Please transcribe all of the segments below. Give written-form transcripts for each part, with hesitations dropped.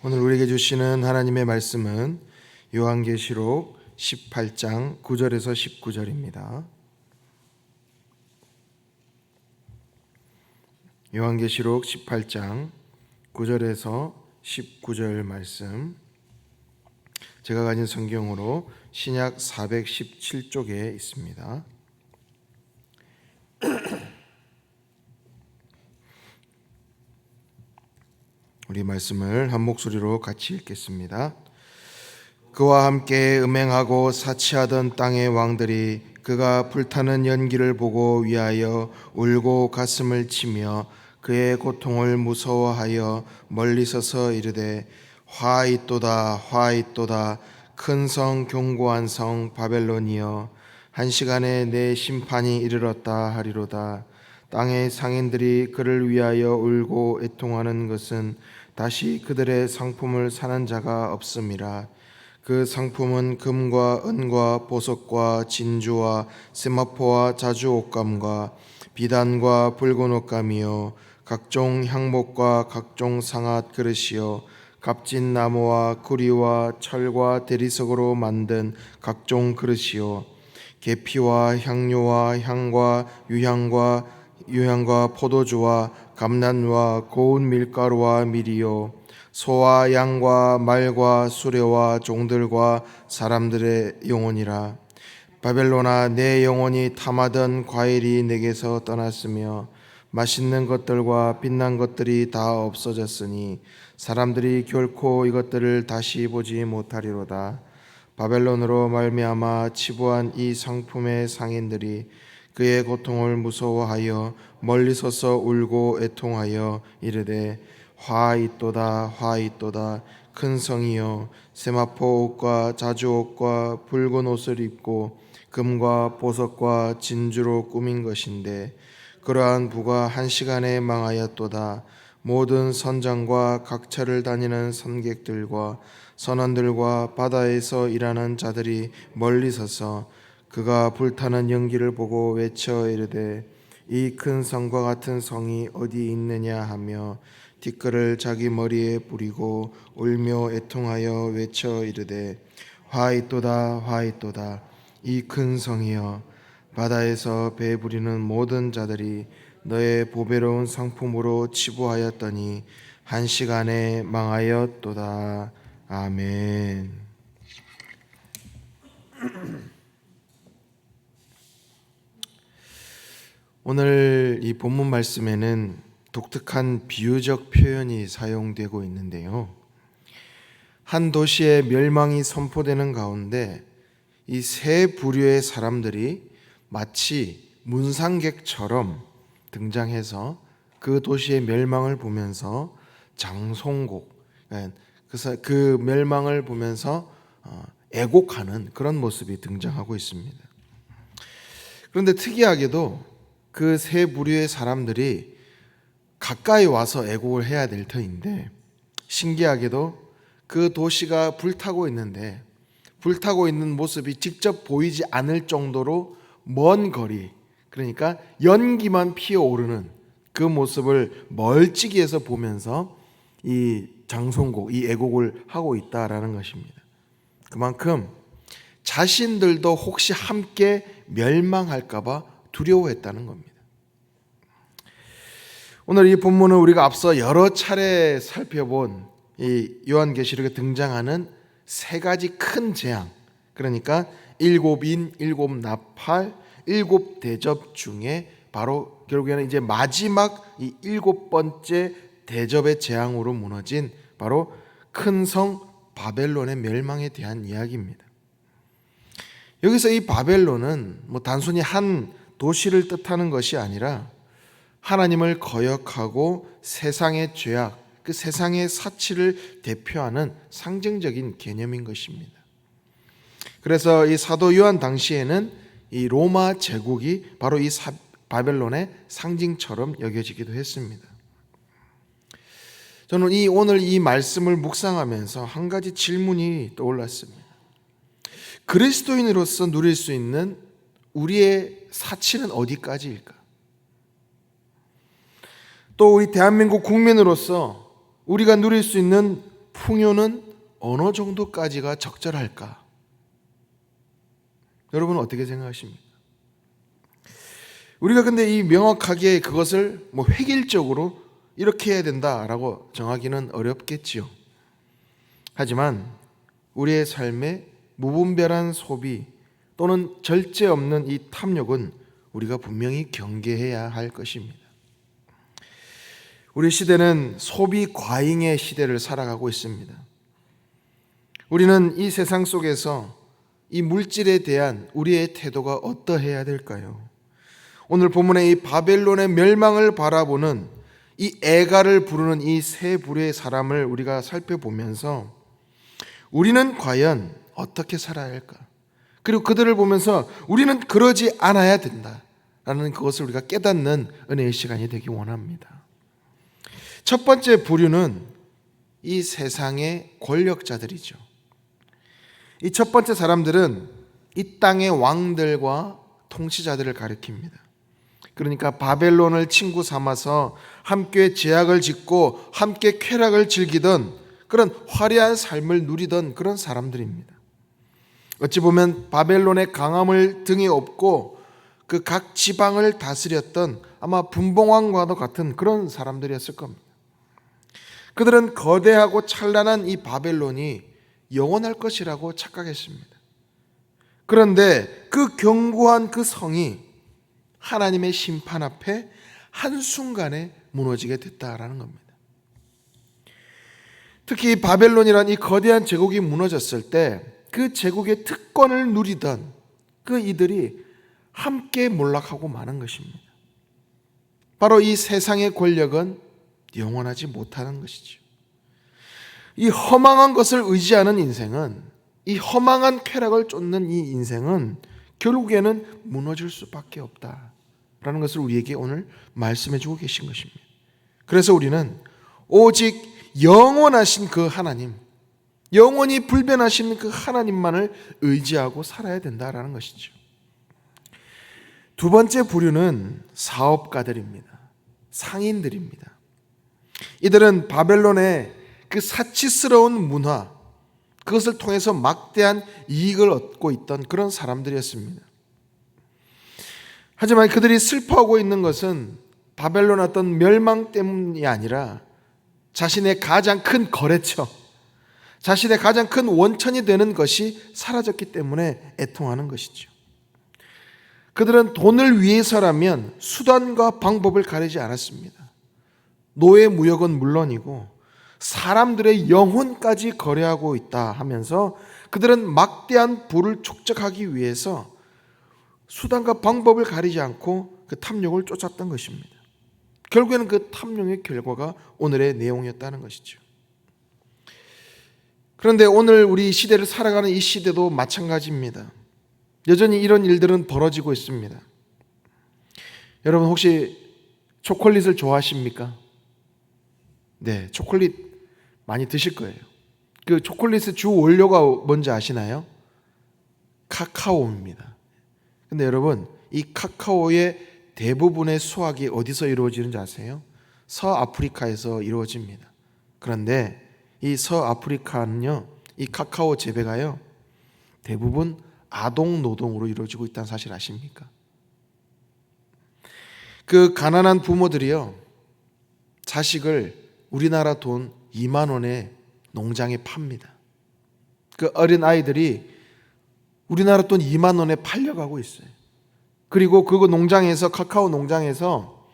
오늘 우리에게 주시는 하나님의 말씀은 요한계시록 18장 9절에서 19절입니다. 요한계시록 18장 9절에서 19절 말씀, 제가 가진 성경으로 신약 417쪽에 있습니다. 우리 말씀을 한 목소리로 같이 읽겠습니다. 그와 함께 음행하고 사치하던 땅의 왕들이 그가 불타는 연기를 보고 위하여 울고 가슴을 치며 그의 고통을 무서워하여 멀리 서서 이르되 화 있도다 화 있도다 큰 성 견고한 성 바벨론이여 한 시간에 내 심판이 이르렀다 하리로다. 땅의 상인들이 그를 위하여 울고 애통하는 것은 다시 그들의 상품을 사는 자가 없음이라. 그 상품은 금과 은과 보석과 진주와 세마포와 자주 옷감과 비단과 붉은 옷감이요 각종 향목과 각종 상앗 그릇이요 값진 나무와 구리와 철과 대리석으로 만든 각종 그릇이요 계피와 향료와 향과 유향과 포도주와 감난과 고운 밀가루와 밀이요 소와 양과 말과 수레와 종들과 사람들의 영혼이라. 바벨론아, 내 영혼이 탐하던 과일이 내게서 떠났으며 맛있는 것들과 빛난 것들이 다 없어졌으니 사람들이 결코 이것들을 다시 보지 못하리로다. 바벨론으로 말미암아 치부한 이 상품의 상인들이 그의 고통을 무서워하여 멀리 서서 울고 애통하여 이르되 화 있도다 화 있도다 큰 성이여 세마포 옷과 자주 옷과 붉은 옷을 입고 금과 보석과 진주로 꾸민 것인데 그러한 부가 한 시간에 망하였도다. 모든 선장과 각처를 다니는 선객들과 선원들과 바다에서 일하는 자들이 멀리 서서 그가 불타는 연기를 보고 외쳐 이르되 이 큰 성과 같은 성이 어디 있느냐 하며 티끌을 자기 머리에 뿌리고 울며 애통하여 외쳐 이르되 화 있도다 화 있도다 이 큰 성이여 바다에서 배 부리는 모든 자들이 너의 보배로운 상품으로 치부하였더니 한 시간에 망하였도다. 아멘. 오늘 이 본문 말씀에는 독특한 비유적 표현이 사용되고 있는데요. 한 도시의 멸망이 선포되는 가운데 이 세 부류의 사람들이 마치 문상객처럼 등장해서 그 도시의 멸망을 보면서 장송곡, 그래서 그 멸망을 보면서 애곡하는 그런 모습이 등장하고 있습니다. 그런데 특이하게도 그 세 부류의 사람들이 가까이 와서 애곡을 해야 될 터인데 신기하게도 그 도시가 불타고 있는데 불타고 있는 모습이 직접 보이지 않을 정도로 먼 거리, 그러니까 연기만 피어오르는 그 모습을 멀찍이에서 보면서 이 장송곡, 이 애곡을 하고 있다라는 것입니다. 그만큼 자신들도 혹시 함께 멸망할까 봐 두려워했다는 겁니다. 오늘 이 본문은 우리가 앞서 여러 차례 살펴본 이 요한계시록에 등장하는 세 가지 큰 재앙, 그러니까 일곱 인, 일곱 나팔, 일곱 대접 중에 바로 결국에는 이제 마지막 이 일곱 번째 대접의 재앙으로 무너진 바로 큰 성 바벨론의 멸망에 대한 이야기입니다. 여기서 이 바벨론은 단순히 한 도시를 뜻하는 것이 아니라 하나님을 거역하고 세상의 죄악, 그 세상의 사치를 대표하는 상징적인 개념인 것입니다. 그래서 이 사도 요한 당시에는 이 로마 제국이 바로 이 바벨론의 상징처럼 여겨지기도 했습니다. 저는 오늘 이 말씀을 묵상하면서 한 가지 질문이 떠올랐습니다. 그리스도인으로서 누릴 수 있는 우리의 사치는 어디까지일까? 또 우리 대한민국 국민으로서 우리가 누릴 수 있는 풍요는 어느 정도까지가 적절할까? 여러분은 어떻게 생각하십니까? 우리가 근데 이 명확하게 그것을 획일적으로 이렇게 해야 된다라고 정하기는 어렵겠지요. 하지만 우리의 삶에 무분별한 소비 또는 절제 없는 이 탐욕은 우리가 분명히 경계해야 할 것입니다. 우리 시대는 소비 과잉의 시대를 살아가고 있습니다. 우리는 이 세상 속에서 이 물질에 대한 우리의 태도가 어떠해야 될까요? 오늘 본문의 이 바벨론의 멸망을 바라보는 이 애가를 부르는 이 세 부류의 사람을 우리가 살펴보면서 우리는 과연 어떻게 살아야 할까? 그리고 그들을 보면서 우리는 그러지 않아야 된다라는 그것을 우리가 깨닫는 은혜의 시간이 되기 원합니다. 첫 번째 부류는 이 세상의 권력자들이죠. 이 첫 번째 사람들은 이 땅의 왕들과 통치자들을 가리킵니다. 그러니까 바벨론을 친구 삼아서 함께 제약을 짓고 함께 쾌락을 즐기던 그런 화려한 삶을 누리던 그런 사람들입니다. 어찌 보면 바벨론의 강함을 등에 업고 그 각 지방을 다스렸던 아마 분봉왕과도 같은 그런 사람들이었을 겁니다. 그들은 거대하고 찬란한 이 바벨론이 영원할 것이라고 착각했습니다. 그런데 그 견고한 그 성이 하나님의 심판 앞에 한순간에 무너지게 됐다라는 겁니다. 특히 바벨론이란 이 거대한 제국이 무너졌을 때 그 제국의 특권을 누리던 그 이들이 함께 몰락하고 마는 것입니다. 바로 이 세상의 권력은 영원하지 못하는 것이죠. 이 허망한 것을 의지하는 인생은, 이 허망한 쾌락을 쫓는 이 인생은 결국에는 무너질 수밖에 없다라는 것을 우리에게 오늘 말씀해 주고 계신 것입니다. 그래서 우리는 오직 영원하신 그 하나님, 영원히 불변하신 그 하나님만을 의지하고 살아야 된다라는 것이죠. 두 번째 부류는 사업가들입니다. 상인들입니다. 이들은 바벨론의 그 사치스러운 문화, 그것을 통해서 막대한 이익을 얻고 있던 그런 사람들이었습니다. 하지만 그들이 슬퍼하고 있는 것은 바벨론 어떤 멸망 때문이 아니라 자신의 가장 큰 거래처, 자신의 가장 큰 원천이 되는 것이 사라졌기 때문에 애통하는 것이죠. 그들은 돈을 위해서라면 수단과 방법을 가리지 않았습니다. 노예 무역은 물론이고 사람들의 영혼까지 거래하고 있다 하면서 그들은 막대한 부를 축적하기 위해서 수단과 방법을 가리지 않고 그 탐욕을 쫓았던 것입니다. 결국에는 그 탐욕의 결과가 오늘의 내용이었다는 것이죠. 그런데 오늘 우리 시대를 살아가는 이 시대도 마찬가지입니다. 여전히 이런 일들은 벌어지고 있습니다. 여러분 혹시 초콜릿을 좋아하십니까? 네, 초콜릿 많이 드실 거예요. 그 초콜릿의 주 원료가 뭔지 아시나요? 카카오입니다. 근데 여러분, 이 카카오의 대부분의 수확이 어디서 이루어지는지 아세요? 서아프리카에서 이루어집니다. 그런데 이 서아프리카는요, 이 카카오 재배가요, 대부분 아동 노동으로 이루어지고 있다는 사실 아십니까? 그 가난한 부모들이요, 자식을 우리나라 돈 2만 원에 농장에 팝니다. 그 어린 아이들이 우리나라 돈 2만 원에 팔려가고 있어요. 그리고 그거 농장에서, 카카오 농장에서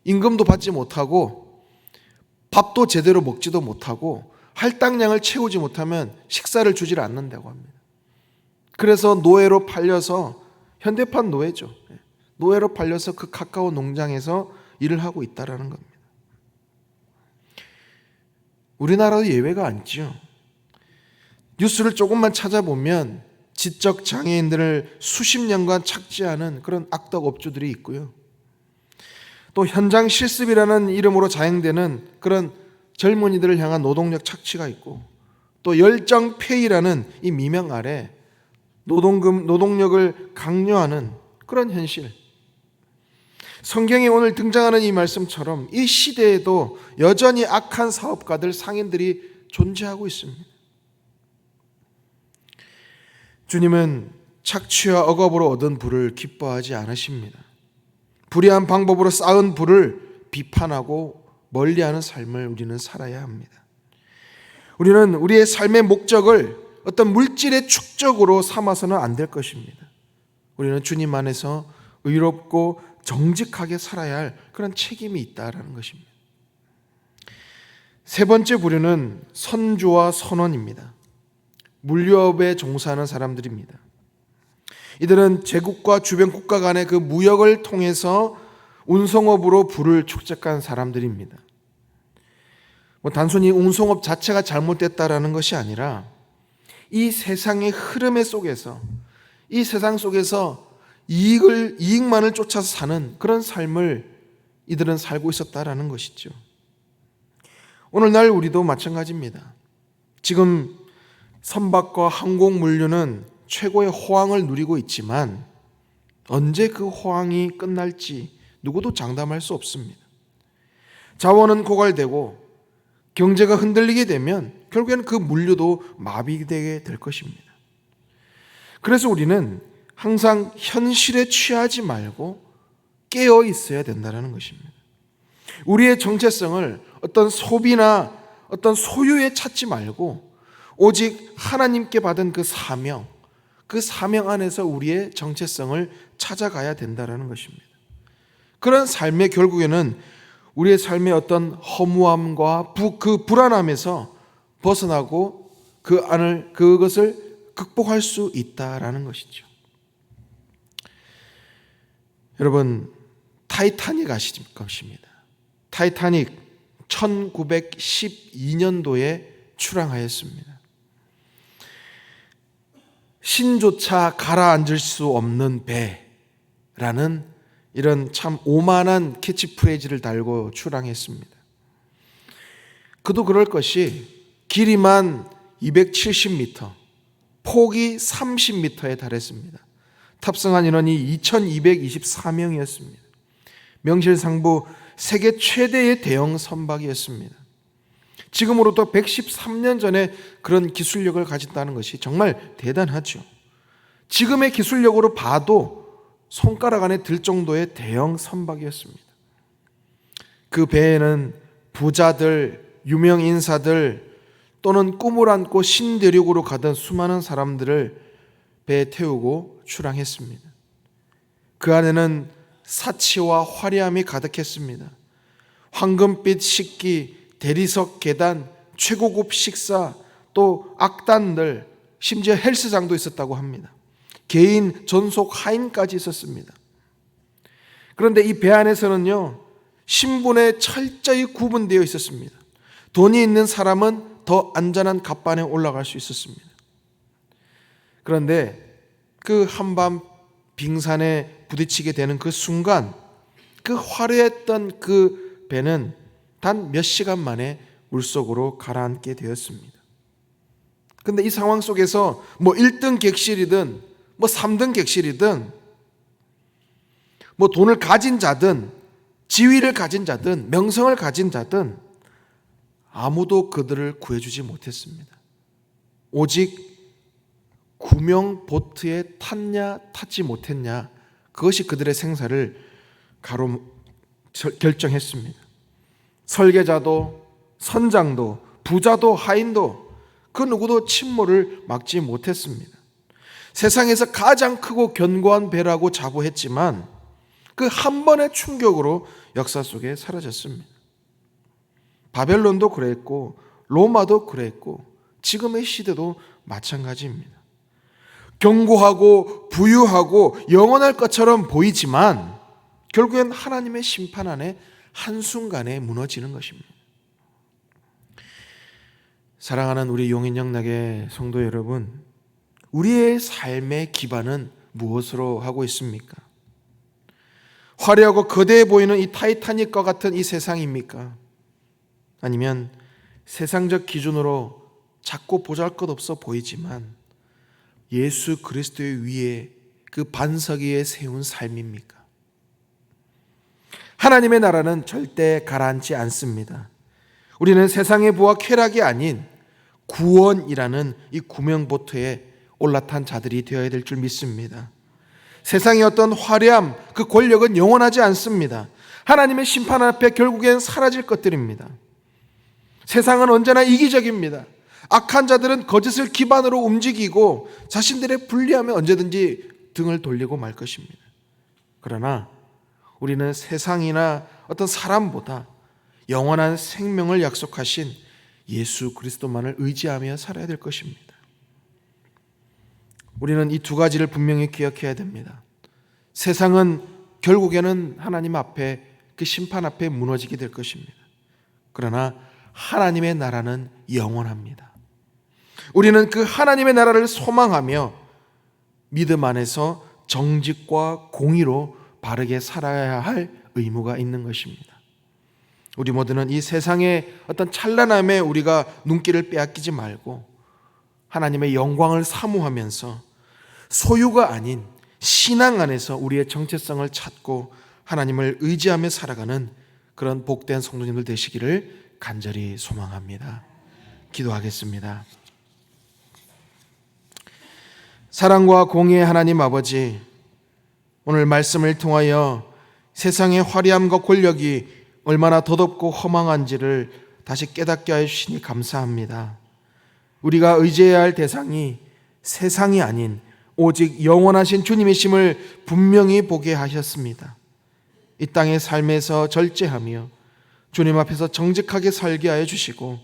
임금도 받지 못하고 밥도 제대로 먹지도 못하고 할당량을 채우지 못하면 식사를 주질 않는다고 합니다. 그래서 노예로 팔려서, 현대판 노예죠, 노예로 팔려서 그 카카오 농장에서 일을 하고 있다는 겁니다. 우리나라도 예외가 아니죠. 뉴스를 조금만 찾아보면 지적 장애인들을 수십 년간 착취하는 그런 악덕 업주들이 있고요. 또 현장 실습이라는 이름으로 자행되는 그런 젊은이들을 향한 노동력 착취가 있고, 또 열정페이라는 이 미명 아래 노동력을 강요하는 그런 현실. 성경에 오늘 등장하는 이 말씀처럼 이 시대에도 여전히 악한 사업가들, 상인들이 존재하고 있습니다. 주님은 착취와 억압으로 얻은 부를 기뻐하지 않으십니다. 불의한 방법으로 쌓은 부를 비판하고 멀리하는 삶을 우리는 살아야 합니다. 우리는 우리의 삶의 목적을 어떤 물질의 축적으로 삼아서는 안 될 것입니다. 우리는 주님 안에서 의롭고 정직하게 살아야 할 그런 책임이 있다라는 것입니다. 세 번째 부류는 선주와 선원입니다. 물류업에 종사하는 사람들입니다. 이들은 제국과 주변 국가 간의 그 무역을 통해서 운송업으로 부를 축적한 사람들입니다. 단순히 운송업 자체가 잘못됐다라는 것이 아니라 이 세상의 흐름 속에서, 이 세상 속에서 이익만을 쫓아서 사는 그런 삶을 이들은 살고 있었다라는 것이죠. 오늘날 우리도 마찬가지입니다. 지금 선박과 항공 물류는 최고의 호황을 누리고 있지만 언제 그 호황이 끝날지 누구도 장담할 수 없습니다. 자원은 고갈되고 경제가 흔들리게 되면 결국에는 그 물류도 마비되게 될 것입니다. 그래서 우리는 항상 현실에 취하지 말고 깨어 있어야 된다는 것입니다. 우리의 정체성을 어떤 소비나 어떤 소유에 찾지 말고 오직 하나님께 받은 그 사명 안에서 우리의 정체성을 찾아가야 된다는 것입니다. 그런 삶의 결국에는 우리의 삶의 어떤 허무함과 그 불안함에서 벗어나고 그것을 극복할 수 있다라는 것이죠. 여러분, 타이타닉 아실 것입니다. 타이타닉 1912년도에 출항하였습니다. 신조차 가라앉을 수 없는 배라는 이런 참 오만한 캐치프레이즈를 달고 출항했습니다. 그도 그럴 것이 길이만 270m, 폭이 30m에 달했습니다. 탑승한 인원이 2224명이었습니다. 명실상부 세계 최대의 대형 선박이었습니다. 지금으로부터 113년 전에 그런 기술력을 가졌다는 것이 정말 대단하죠. 지금의 기술력으로 봐도 손가락 안에 들 정도의 대형 선박이었습니다. 그 배에는 부자들, 유명 인사들 또는 꿈을 안고 신대륙으로 가던 수많은 사람들을 배에 태우고 출항했습니다. 그 안에는 사치와 화려함이 가득했습니다. 황금빛 식기, 대리석 계단, 최고급 식사, 또 악단들, 심지어 헬스장도 있었다고 합니다. 개인 전속 하인까지 있었습니다. 그런데 이 배 안에서는요, 신분에 철저히 구분되어 있었습니다. 돈이 있는 사람은 더 안전한 갑반에 올라갈 수 있었습니다. 그런데 그 한밤 빙산에 부딪히게 되는 그 순간, 그 화려했던 그 배는 단 몇 시간 만에 물속으로 가라앉게 되었습니다. 그런데 이 상황 속에서 1등 객실이든 3등 객실이든 돈을 가진 자든 지위를 가진 자든 명성을 가진 자든 아무도 그들을 구해주지 못했습니다. 오직 구명 보트에 탔냐 탔지 못했냐, 그것이 그들의 생사를 결정했습니다. 설계자도 선장도 부자도 하인도 그 누구도 침몰을 막지 못했습니다. 세상에서 가장 크고 견고한 배라고 자부했지만 그 한 번의 충격으로 역사 속에 사라졌습니다. 바벨론도 그랬고 로마도 그랬고 지금의 시대도 마찬가지입니다. 견고하고 부유하고 영원할 것처럼 보이지만 결국엔 하나님의 심판 안에 한순간에 무너지는 것입니다. 사랑하는 우리 용인영락의 성도 여러분, 우리의 삶의 기반은 무엇으로 하고 있습니까? 화려하고 거대해 보이는 이 타이타닉과 같은 이 세상입니까? 아니면 세상적 기준으로 작고 보잘것없어 보이지만 예수 그리스도의 위에 그 반석 위에 세운 삶입니까? 하나님의 나라는 절대 가라앉지 않습니다. 우리는 세상의 부와 쾌락이 아닌 구원이라는 이 구명보트에 올라탄 자들이 되어야 될 줄 믿습니다. 세상의 어떤 화려함, 그 권력은 영원하지 않습니다. 하나님의 심판 앞에 결국엔 사라질 것들입니다. 세상은 언제나 이기적입니다. 악한 자들은 거짓을 기반으로 움직이고 자신들의 불리함에 언제든지 등을 돌리고 말 것입니다. 그러나 우리는 세상이나 어떤 사람보다 영원한 생명을 약속하신 예수 그리스도만을 의지하며 살아야 될 것입니다. 우리는 이 두 가지를 분명히 기억해야 됩니다. 세상은 결국에는 하나님 앞에, 그 심판 앞에 무너지게 될 것입니다. 그러나 하나님의 나라는 영원합니다. 우리는 그 하나님의 나라를 소망하며 믿음 안에서 정직과 공의로 바르게 살아야 할 의무가 있는 것입니다. 우리 모두는 이 세상의 어떤 찬란함에 우리가 눈길을 빼앗기지 말고 하나님의 영광을 사모하면서 소유가 아닌 신앙 안에서 우리의 정체성을 찾고 하나님을 의지하며 살아가는 그런 복된 성도님들 되시기를 간절히 소망합니다. 기도하겠습니다. 사랑과 공의의 하나님 아버지, 오늘 말씀을 통하여 세상의 화려함과 권력이 얼마나 더덥고 허망한지를 다시 깨닫게 하여 주시니 감사합니다. 우리가 의지해야 할 대상이 세상이 아닌 오직 영원하신 주님이심을 분명히 보게 하셨습니다. 이 땅의 삶에서 절제하며 주님 앞에서 정직하게 살게 하여 주시고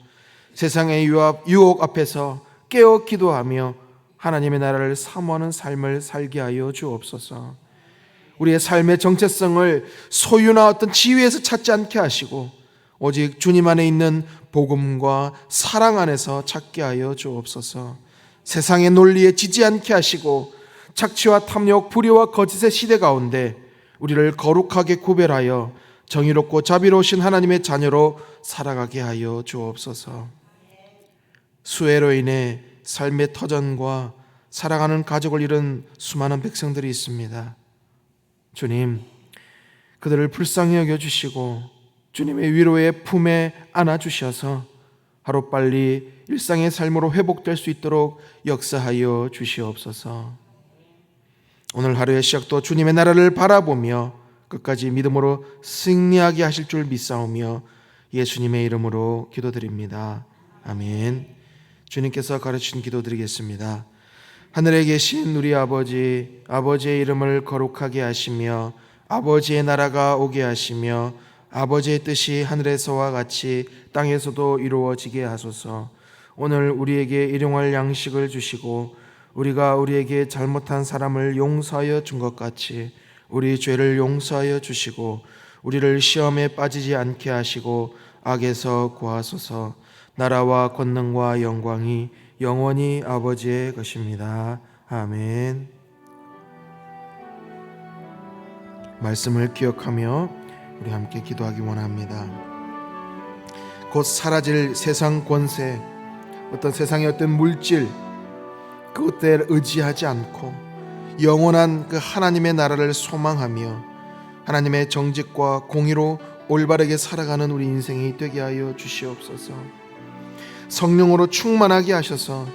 세상의 유혹 앞에서 깨어 기도하며 하나님의 나라를 사모하는 삶을 살게 하여 주옵소서. 우리의 삶의 정체성을 소유나 어떤 지위에서 찾지 않게 하시고 오직 주님 안에 있는 복음과 사랑 안에서 찾게 하여 주옵소서. 세상의 논리에 지지 않게 하시고 착취와 탐욕, 불의와 거짓의 시대 가운데 우리를 거룩하게 구별하여 정의롭고 자비로우신 하나님의 자녀로 살아가게 하여 주옵소서. 수해로 인해 삶의 터전과 사랑하는 가족을 잃은 수많은 백성들이 있습니다. 주님, 그들을 불쌍히 여겨주시고 주님의 위로의 품에 안아주셔서 하루빨리 일상의 삶으로 회복될 수 있도록 역사하여 주시옵소서. 오늘 하루의 시작도 주님의 나라를 바라보며 끝까지 믿음으로 승리하게 하실 줄 믿사오며 예수님의 이름으로 기도드립니다. 아멘. 주님께서 가르치신 기도드리겠습니다. 하늘에 계신 우리 아버지, 아버지의 이름을 거룩하게 하시며 아버지의 나라가 오게 하시며 아버지의 뜻이 하늘에서와 같이 땅에서도 이루어지게 하소서. 오늘 우리에게 일용할 양식을 주시고 우리가 우리에게 잘못한 사람을 용서하여 준 것 같이 우리 죄를 용서하여 주시고 우리를 시험에 빠지지 않게 하시고 악에서 구하소서. 나라와 권능과 영광이 영원히 아버지의 것입니다. 아멘. 말씀을 기억하며 우리 함께 기도하기 원합니다. 곧 사라질 세상 권세, 어떤 세상의 어떤 물질, 그것들에 의지하지 않고 영원한 그 하나님의 나라를 소망하며 하나님의 정직과 공의로 올바르게 살아가는 우리 인생이 되게 하여 주시옵소서. 성령으로 충만하게 하셔서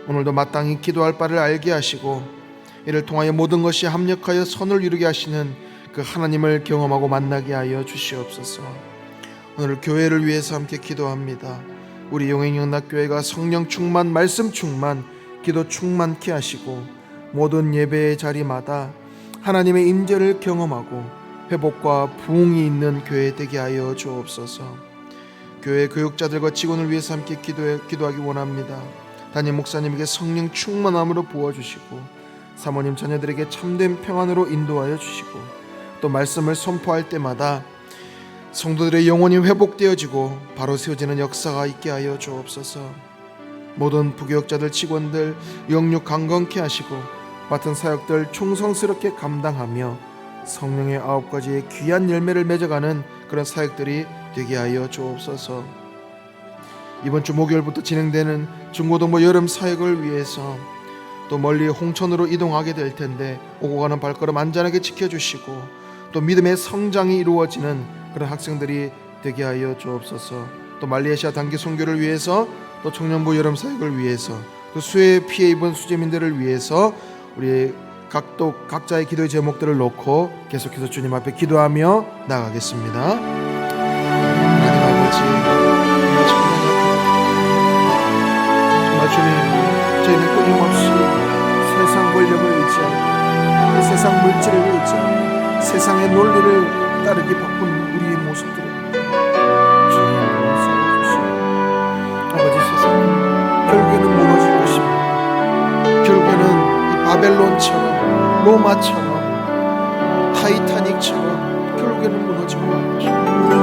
오늘도 마땅히 기도할 바를 알게 하시고 이를 통하여 모든 것이 합력하여 선을 이루게 하시는 그 하나님을 경험하고 만나게 하여 주시옵소서. 오늘 교회를 위해서 함께 기도합니다. 우리 용행영락교회가 성령 충만, 말씀 충만, 기도 충만케 하시고 모든 예배의 자리마다 하나님의 임재를 경험하고 회복과 부흥이 있는 교회 되게 하여 주옵소서. 교회 교육자들과 직원을 위해서 함께 기도하기 원합니다. 담임 목사님에게 성령 충만함으로 부어주시고 사모님 자녀들에게 참된 평안으로 인도하여 주시고 또 말씀을 선포할 때마다 성도들의 영혼이 회복되어지고 바로 세워지는 역사가 있게 하여 주옵소서. 모든 부교육자들, 직원들 영육 강건케 하시고 맡은 사역들 충성스럽게 감당하며 성령의 9가지의 귀한 열매를 맺어가는 그런 사역들이 되게 하여 주옵소서. 이번 주 목요일부터 진행되는 중고등부 여름 사역을 위해서 또 멀리 홍천으로 이동하게 될 텐데 오고 가는 발걸음 안전하게 지켜주시고 또 믿음의 성장이 이루어지는 그런 학생들이 되게 하여 주옵소서. 또 말레이시아 단기 선교를 위해서 또 청년부 여름 사역을 위해서 또 수해 피해 입은 수재민들을 위해서 우리 각자의 기도의 제목들을 놓고 계속해서 주님 앞에 기도하며 나가겠습니다. 하나님 아버지, 정말 주님, 저희는 끊임없이 세상 권력을 의지하고 세상 물질을 의지하고 세상의 논리를 따르기 바쁜 우리의 모습들을 주님 용서해 주시고, 아버지, 세상은 결국에는 무너질 것입니다. 결국에는 이 바벨론처럼 로마처럼 타이타닉처럼 결국에는 무너지고 말 것입니다.